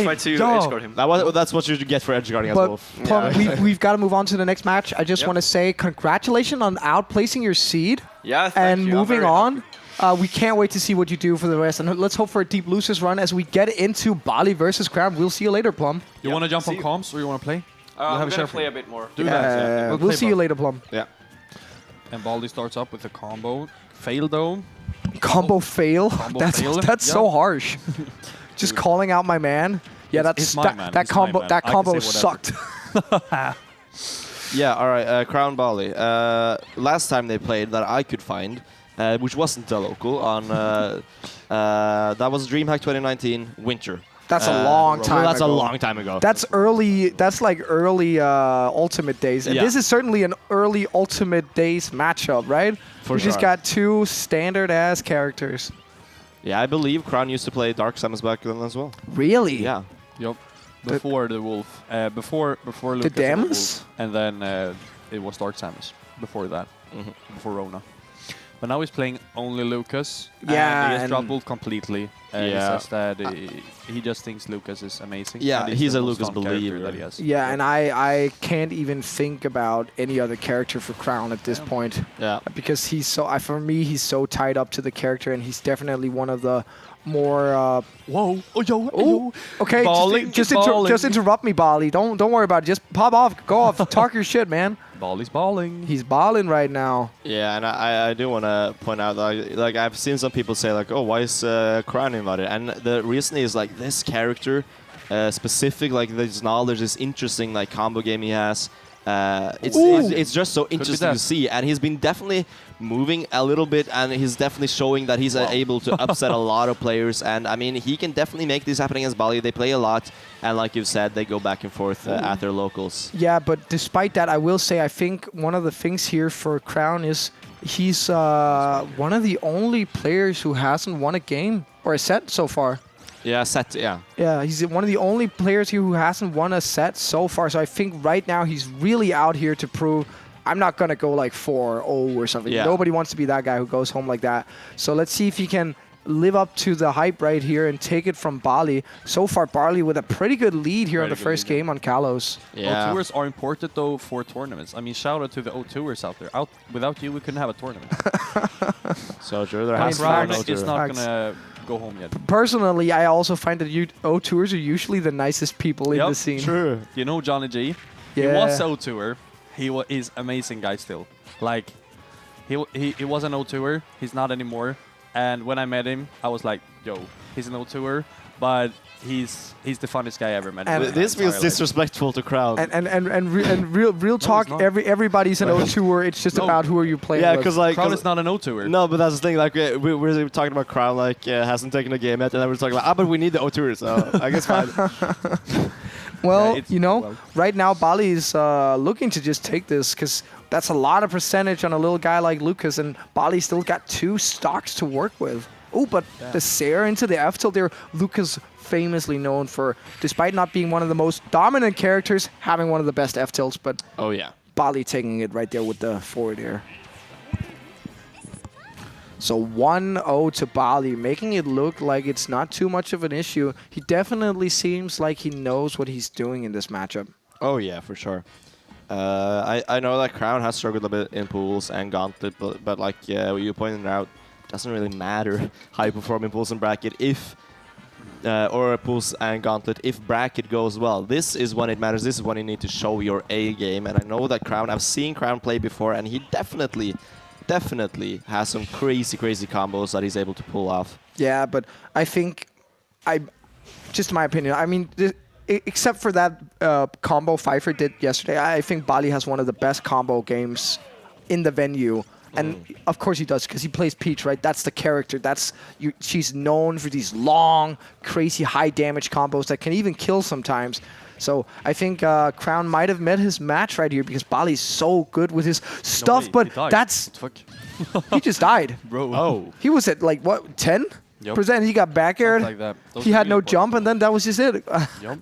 try to edgeguard him. That's what you should get for edgeguarding as But well. Plum, we've got to move on to the next match. I just want to say congratulations on outplacing your seed. Yeah, thank and you. moving on. We can't wait to see what you do for the rest. And let's hope for a deep losers run as we get into Baali versus Crown. We'll see you later, Plum. You want to jump on comms or you want to play? I'm going to play a bit more. Do that. We'll see you later, Plum. Yeah. And Baali starts up with a combo. Fail though. Combo fail? That's so harsh. Just calling out my man. Yeah, that combo sucked. Yeah, all right. Crown Baali. Last time they played that I could find, which wasn't a local, on that was DreamHack 2019 Winter. That's a long time That's ago. a long time ago. That's early. That's like early Ultimate Days. And this is certainly an early Ultimate Days matchup, right? For we sure. just got two standard-ass characters. Yeah, I believe Crown used to play Dark Samus back then as well. Really? Yeah. Yep. Before the Wolf. Before Lucas the Damus? And then it was Dark Samus. Before that. Before Rona. But now he's playing only Lucas. Yeah. And he has dropped Wolf completely. He Yeah. says that he just thinks Lucas is amazing. Yeah, and he's the a most Lucas fun character believer. that he has. Yeah, and I can't even think about any other character for Crown at this point. Yeah. Because he's so, for me, he's so tied up to the character, and he's definitely one of the more. Whoa! Oh, yo! Oh, okay. Balling, Just balling. interrupt me, Baali. Don't worry about it. Just pop off, go off, talk your shit, man. Baali's balling. He's balling right now. Yeah, and I do want to point out that like I've seen some people say like, oh, why is Crown invited? And the reason is like this character, specific, like this knowledge, this interesting like combo game he has. It's just so interesting to see, and he's been definitely moving a little bit, and he's definitely showing that he's able to upset a lot of players. And I mean, he can definitely make this happen against Baali. They play a lot, and like you've said, they go back and forth at their locals. Yeah, but despite that, I will say I think one of the things here for Crown is he's one of the only players who hasn't won a game or a set so far. Yeah, set. Yeah. Yeah, he's one of the only players here who hasn't won a set so far. So I think right now he's really out here to prove I'm not going to go like 4-0 or something. Yeah. Nobody wants to be that guy who goes home like that. So let's see if he can live up to the hype right here and take it from Baali. So far, Baali with a pretty good lead here on the first game on Kalos. Yeah. O2ers are important though for tournaments. I mean, shout out to the O2ers out there. Without you, we couldn't have a tournament. So sure, there I has mean, to be Crown an is O2er. not gonna go home yet. Personally, I also find that O2ers are usually the nicest people in the scene. True. You know Johnny G? Yeah. He was O2er. He's amazing guy still. Like, he was an O2er. He's not anymore. And when I met him, I was like, yo, he's an O2er, but he's the funniest guy I ever met. And This feels disrespectful to Crown. And real talk, not. everybody's an O2er. It's just about who are you playing Yeah, with. because like Crown is not an O2er. no, but that's the thing. Like we're talking about Crown, like hasn't taken a game yet, and then we're talking about but we need the O2er, so I guess fine. Well, Yeah, you know, right now Baali is looking to just take this because that's a lot of percentage on a little guy like Lucas, and Baali still got 2 stocks to work with. Oh, but the Sarah into the F tilt there. Lucas famously known for, despite not being one of the most dominant characters, having one of the best F tilts, but Oh yeah. Baali taking it right there with the forward air. So 1-0 to Baali, making it look like it's not too much of an issue. He definitely seems like he knows what he's doing in this matchup. Oh yeah, for sure. I know that Crown has struggled a bit in pools and Gauntlet, but like you pointed out, doesn't really matter how you perform in pools and bracket if or pools and Gauntlet if bracket goes well. This is when it matters. This is when you need to show your A game. And I know that Crown, I've seen Crown play before, and he definitely has some crazy combos that he's able to pull off. Yeah, but I think, just my opinion, I mean, except for that combo Pfeiffer did yesterday, I think Baali has one of the best combo games in the venue. And of course he does, because he plays Peach, right? That's the character. She's known for these long, crazy high damage combos that can even kill sometimes. So I think Crown might have met his match right here because Baali's so good with his stuff, but that's... He just died. Bro. Oh. He was at like, what, 10%? Yep. He got back aired. Like that. He had no jump, and then that was just it. Yep.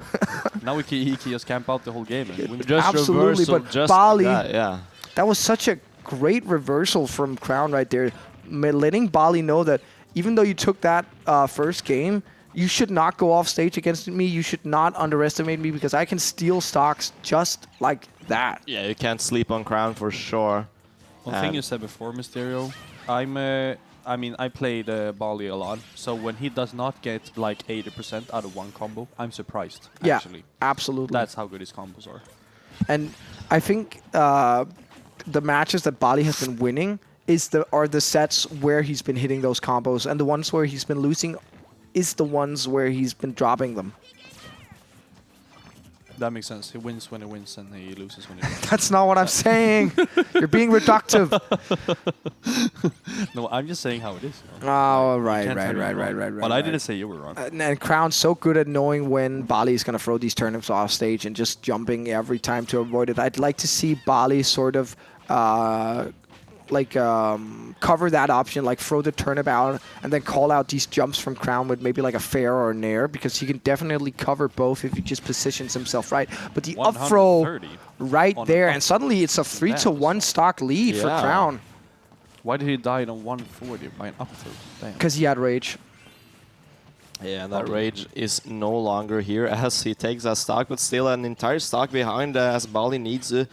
Now he can just camp out the whole game. And win. Just Absolutely, reversal, but just Baali, like that, that was such a great reversal from Crown right there. Letting Baali know that even though you took that first game, you should not go off stage against me. You should not underestimate me because I can steal stocks just like that. Yeah, you can't sleep on Crown for sure. One thing you said before, Mysterio, I mean, I played Baali a lot, so when he does not get like 80% out of one combo, I'm surprised, Yeah, actually. absolutely. That's how good his combos are. And I think the matches that Baali has been winning are the sets where he's been hitting those combos, and the ones where he's been losing is the ones where he's been dropping them. That makes sense. He wins when he wins, and he loses when he loses. That's not what I'm saying. You're being reductive. No, I'm just saying how it is. You know? Oh, You right. can't tell me I'm wrong. But I didn't say you were wrong. And Crown's so good at knowing when Baali is going to throw these turnips off stage and just jumping every time to avoid it. I'd like to see Baali sort of cover that option, like throw the turnip out and then call out these jumps from Crown with maybe like a fair or a nair, because he can definitely cover both if he just positions himself right. But the up throw right there, and suddenly it's a 3-1 stock lead for Crown. Why did he die on 140 by an up throw? Damn. Because he had rage. Yeah, and that rage is no longer here as he takes a stock, but still an entire stock behind as Baali needs to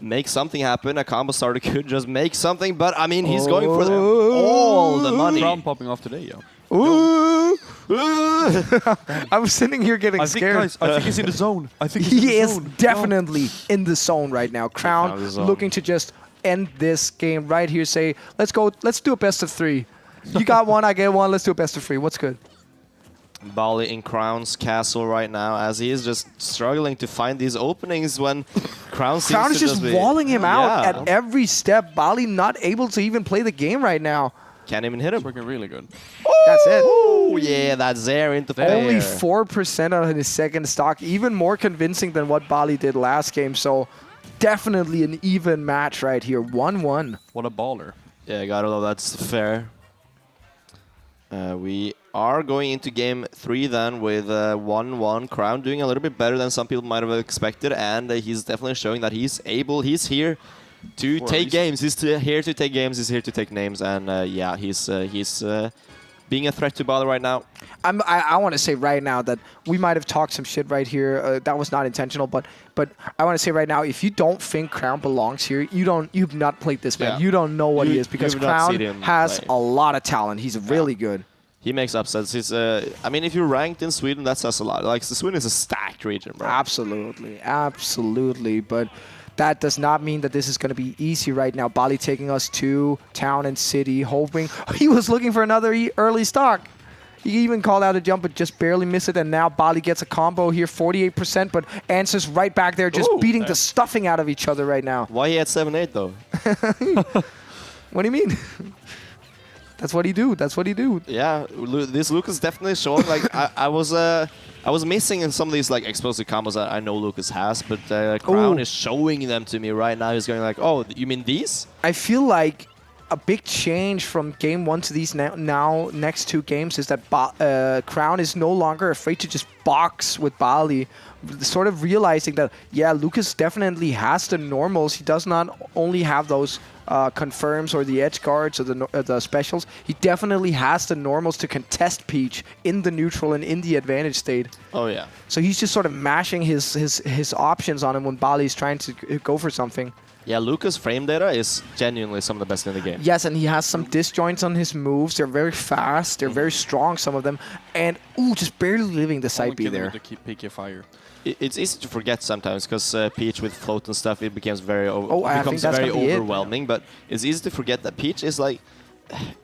make something happen. A combo starter could just make something, but I mean, he's going for all the money. Crown popping off today, yeah. Ooh. I'm sitting here getting scared. Guys, I think he's in the zone. I think he's He in the is zone. definitely in the zone right now. Crown Crown is zone. looking to just end this game right here. Say, let's go. Let's do a best of 3. You got one, I get one. Let's do a best of 3. What's good? Baali in Crown's castle right now as he is just struggling to find these openings when Crown seems Crown to is just be walling him out Yeah. at every step. Baali not able to even play the game right now. Can't even hit It's him. working really good. That's it. Oh, yeah, that's there into Only fair. 4% on his second stock. Even more convincing than what Baali did last game. So definitely an even match right here. 1-1. What a baller. Yeah, gotta love that's fair. We are going into game 3 then with 1-1. Crown doing a little bit better than some people might have expected, and he's definitely showing that he's able. He's here to take games. He's here to take games. He's here to take names, and yeah, he's being a threat to Baali right now. I want to say right now that we might have talked some shit right here. That was not intentional, but I want to say right now, if you don't think Crown belongs here, you've not played this man. Yeah. You don't know what he is, because you've not seen Crown him has play. a lot of talent. He's really good. He makes upsets. He's, I mean, if you're ranked in Sweden, that says a lot. Like, Sweden is a stacked region, bro. Absolutely, absolutely. But that does not mean that this is going to be easy right now. Baali taking us to town and city, hoping. He was looking for another early stock. He even called out a jump, but just barely missed it. And now Baali gets a combo here, 48%, but answers right back there, just beating the stuffing out of each other right now. Why he had 7-8, though? What do you mean? That's what he do. That's what he do. Yeah, this Lucas definitely showing. Like, I was missing in some of these like explosive combos that I know Lucas has, but Crown is showing them to me right now. He's going like, oh, you mean these? I feel like a big change from game 1 to these now next 2 games is that Crown is no longer afraid to just box with Baali, sort of realizing that, yeah, Lucas definitely has the normals. He does not only have those confirms or the edge guards or the specials. He definitely has the normals to contest Peach in the neutral and in the advantage state. Oh, yeah. So he's just sort of mashing his options on him when Baali is trying to go for something. Yeah, Lucas' frame data is genuinely some of the best in the game. Yes, and he has some disjoints on his moves. They're very fast. They're very strong, some of them. And, just barely living the side B there. To keep PK fire. It's easy to forget sometimes because Peach with float and stuff, it becomes very I think that's very gonna be it. overwhelming. But it's easy to forget that Peach is like,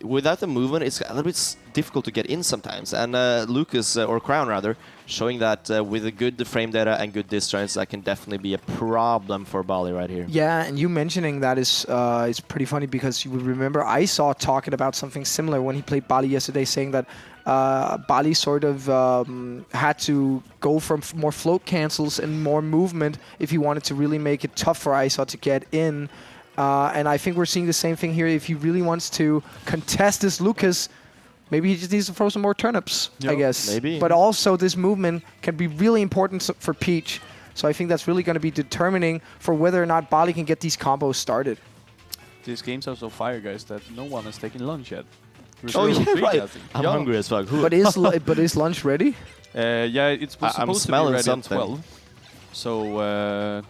without the movement, it's a little bit difficult to get in sometimes. And Lucas, or Crown rather, showing that with a good frame data and good disjoints, that can definitely be a problem for Baali right here. Yeah, and you mentioning that is pretty funny, because you would remember I saw talking about something similar when he played Baali yesterday, saying that Baali sort of had to go from more float cancels and more movement if he wanted to really make it tough for ISO to get in. And I think we're seeing the same thing here. If he really wants to contest this Lucas, maybe he just needs to throw some more turnips, I guess. Maybe. But also this movement can be really important for Peach. So I think that's really going to be determining for whether or not Baali can get these combos started. These games are so fire, guys, that no one has taken lunch yet. Oh yeah, Retreat, right. I think. I'm Yeah. hungry as fuck. Who- But is lunch ready? Yeah, it's I'm supposed to be smelling ready something. at 12. So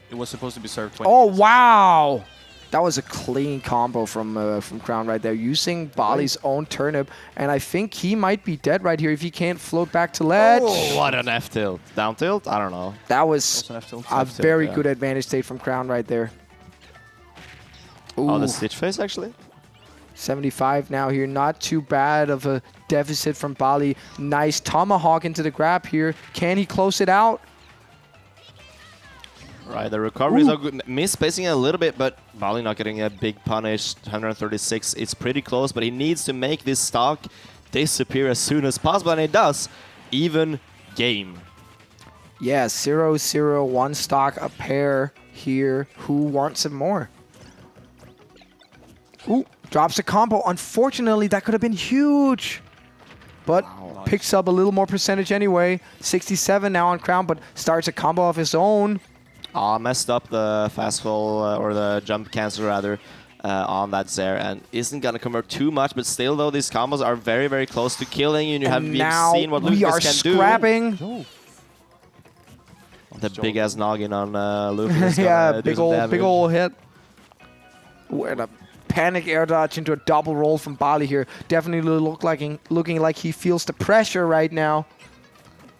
it was supposed to be served 20 Oh minutes. wow! That was a clean combo from Crown right there, using Baali's own turnip, and I think he might be dead right here if he can't float back to ledge. Oh, what an F tilt. Down tilt? I don't know. That was Also an F tilt. a F tilt, very yeah. good advantage state from Crown right there. Oh, the Ooh, Stitch face actually? 75 now here. Not too bad of a deficit from Baali. Nice tomahawk into the grab here. Can he close it out? Right, the recoveries are good. Miss-spacing a little bit, but Baali not getting a big punish. 136, it's pretty close, but he needs to make this stock disappear as soon as possible, and it does. Even game. Yeah, 0-0-1 stock, a pair here. Who wants it more? Ooh, drops a combo. Unfortunately, that could have been huge. But picks up a little more percentage anyway. 67 now on Crown, but starts a combo of his own. Messed up the fast fall, or the jump cancel rather, on that Zare, and isn't going to convert too much, but still though, these combos are very, very close to killing you, and you have Now seen what we Lucas are can scrapping. do. The big ass noggin on Lucas. Yeah, big old hit. Ooh, and a panic air dodge into a double roll from Baali here. Definitely looking like he feels the pressure right now.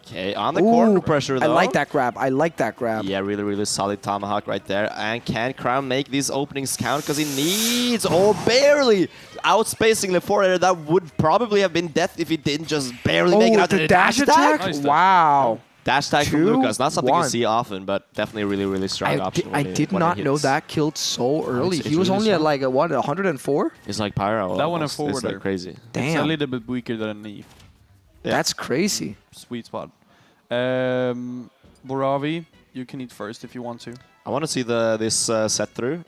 Okay, on the corner Ooh, pressure though. I like that grab. I like that grab. Yeah, really, really solid tomahawk right there. And can Crown make these openings count? Because he needs, oh, barely outspacing the forwarder. That would probably have been death if he didn't just barely make it out to the dash attack? Nice dash. Wow. Dash tag from 2-1. Lucas. Not something you see often, but definitely really, really strong option. I did not know that killed so early. it's He was really only at strong. like a, what, 104? It's like Pyro. That one almost. and It's forwarder. like crazy. It's a Damn. little bit weaker than knee. Yeah. That's crazy. Sweet spot. Boravi, you can eat first if you want to. I want to see this set through.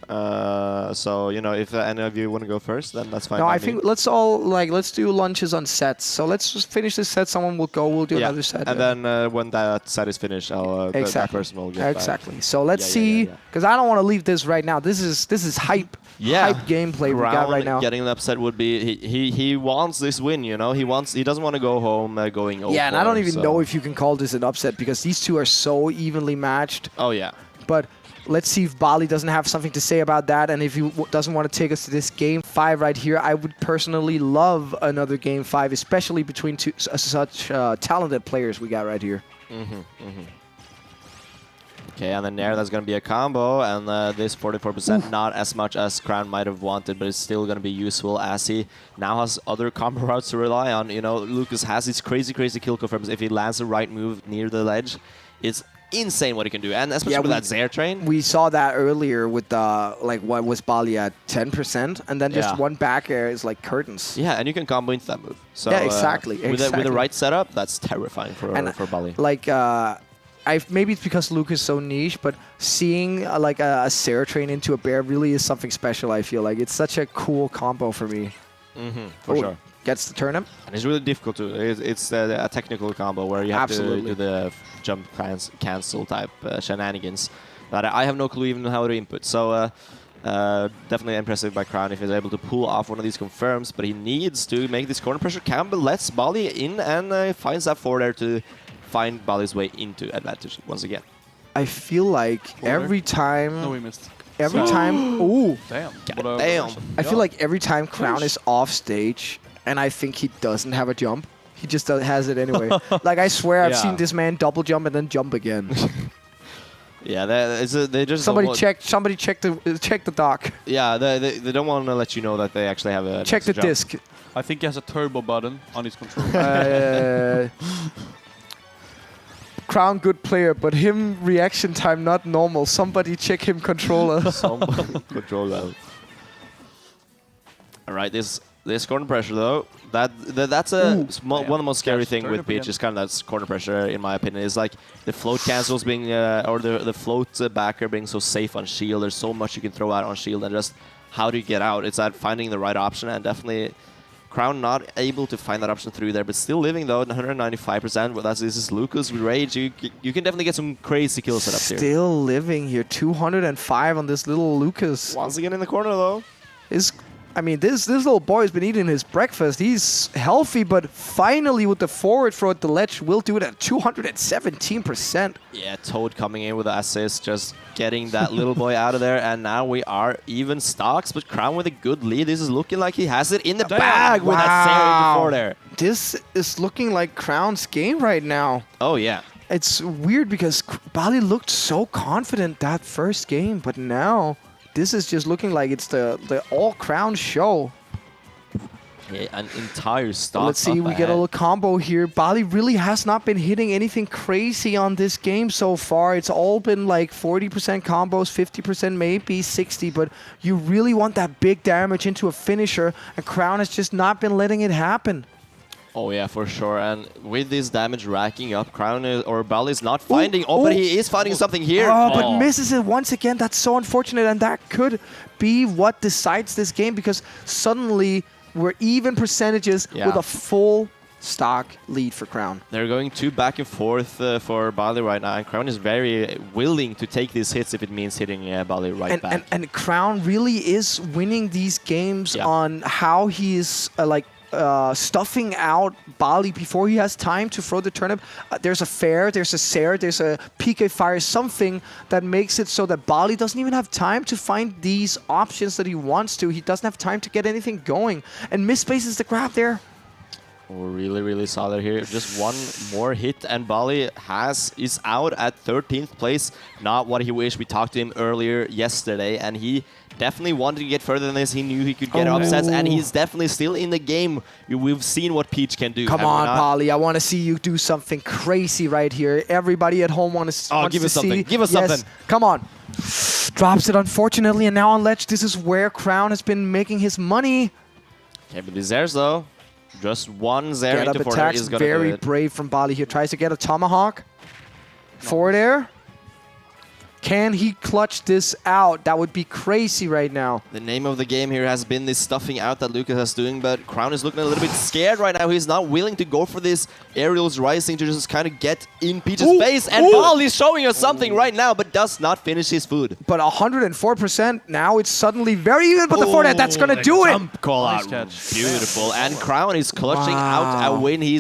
So, you know, if any of you want to go first, then that's fine. No, by I me. think let's do lunches on sets. So let's just finish this set. Someone will go. We'll do another set. And then when that set is finished, that exactly. person will get Exactly. So let's Yeah, see, yeah. because I don't want to leave this right now. This is hype. Yeah, Hype gameplay we got right now. Getting an upset would be he wants this win, you know. He doesn't want to go home going 0-4. Yeah, and I don't even so. know if you can call this an upset because these two are so evenly matched. Oh yeah. But let's see if Baali doesn't have something to say about that, and if he doesn't want to take us to this game 5 right here. I would personally love another game 5, especially between two such talented players we got right here. Okay, and then there, that's going to be a combo, and this 44%, not as much as Crown might have wanted, but it's still going to be useful as he now has other combo routes to rely on. You know, Lucas has these crazy, crazy kill confirms. If he lands the right move near the ledge, it's insane what he can do, and especially with that Zare train. We saw that earlier with what was Baali at 10%, and then just one back air is like curtains. Yeah, and you can combo into that move. So, Yeah, exactly. With the right setup, that's terrifying for Baali. Like, maybe it's because Luke is so niche, but seeing like a Sarah train into a bear really is something special. I feel like it's such a cool combo for me. For sure. Gets the turnip. And it's really difficult to. It's a technical combo where you have to do the jump cancel type shenanigans that I have no clue even how to input. So definitely impressive by Crown if he's able to pull off one of these confirms, but he needs to make this corner pressure count, but lets Baali in and finds that forward there to find Baali's way into advantage once again. I feel like every time... No, we missed. Every time... Ooh. Damn. Damn. I feel like every time Crown is off stage and I think he doesn't have a jump, he just has it anyway. Like, I swear I've seen this man double jump and then jump again. Yeah, they just Somebody check the dock. Yeah, they don't want to let you know that they actually have a Check the jump. disc. I think he has a turbo button on his controller. Crown good player, but him reaction time not normal. Somebody check him controller. Controller. All right, this corner pressure though. That's one of the most scary thing with Peach is kind of that corner pressure in my opinion. Is like the float cancels being or the float backer being so safe on shield. There's so much you can throw out on shield and just how do you get out? It's that finding the right option and definitely. Crown not able to find that option through there, but still living though at 195%. Well, this is Lucas with Rage. You can definitely get some crazy kill setups here. Still living here, 205 on this little Lucas. Once again in the corner though. Is I mean, this little boy has been eating his breakfast. He's healthy, but finally with the forward throw at the ledge, will do it at 217%. Yeah, Toad coming in with the assist, just getting that little boy out of there. And now we are even stocks, but Crown with a good lead. This is looking like he has it in the bag with that Sarah before there. This is looking like Crown's game right now. Oh, yeah. It's weird because Baali looked so confident that first game, but now this is just looking like it's the all-Crown show. Yeah, an entire stock. Let's see, we get a little combo here. Baali really has not been hitting anything crazy on this game so far. It's all been like 40% combos, 50% maybe, 60, but you really want that big damage into a finisher, and Crown has just not been letting it happen. Oh yeah, for sure. And with this damage racking up, Crown or Baali is not finding. But he is finding something here. But misses it once again. That's so unfortunate, and that could be what decides this game because suddenly we're even percentages with a full stock lead for Crown. They're going 2 back and forth for Baali right now, and Crown is very willing to take these hits if it means hitting Baali back. And Crown really is winning these games on how he's stuffing out Baali before he has time to throw the turnip. There's a fair, there's a Sair, there's a PK fire, something that makes it so that Baali doesn't even have time to find these options that he wants to. He doesn't have time to get anything going. And misspaces the grab there. Oh, really, really solid here. Just one more hit, and Baali is out at 13th place. Not what he wished. We talked to him earlier yesterday, and he definitely wanted to get further than this. He knew he could get upsets, and he's definitely still in the game. We've seen what Peach can do. Come on, Baali. I want to see you do something crazy right here. Everybody at home wants to give us see. something. Give us something. Come on. Drops it, unfortunately, and now on ledge, this is where Crown has been making his money. Okay, but these airs, though. Just one Zair into forward attacks is going to do very it. brave from Baali here. Tries to get a tomahawk. Forward air. Can he clutch this out? That would be crazy right now. The name of the game here has been this stuffing out that Lucas is doing, but Crown is looking a little bit scared right now. He's not willing to go for this aerials rising to just kind of get in Peach's face. And Baali is showing us something right now, but does not finish his food. But 104%, now it's suddenly very even, but the forward air, that's going to do it. Jump call out. Beautiful. And Crown is clutching out a win. He's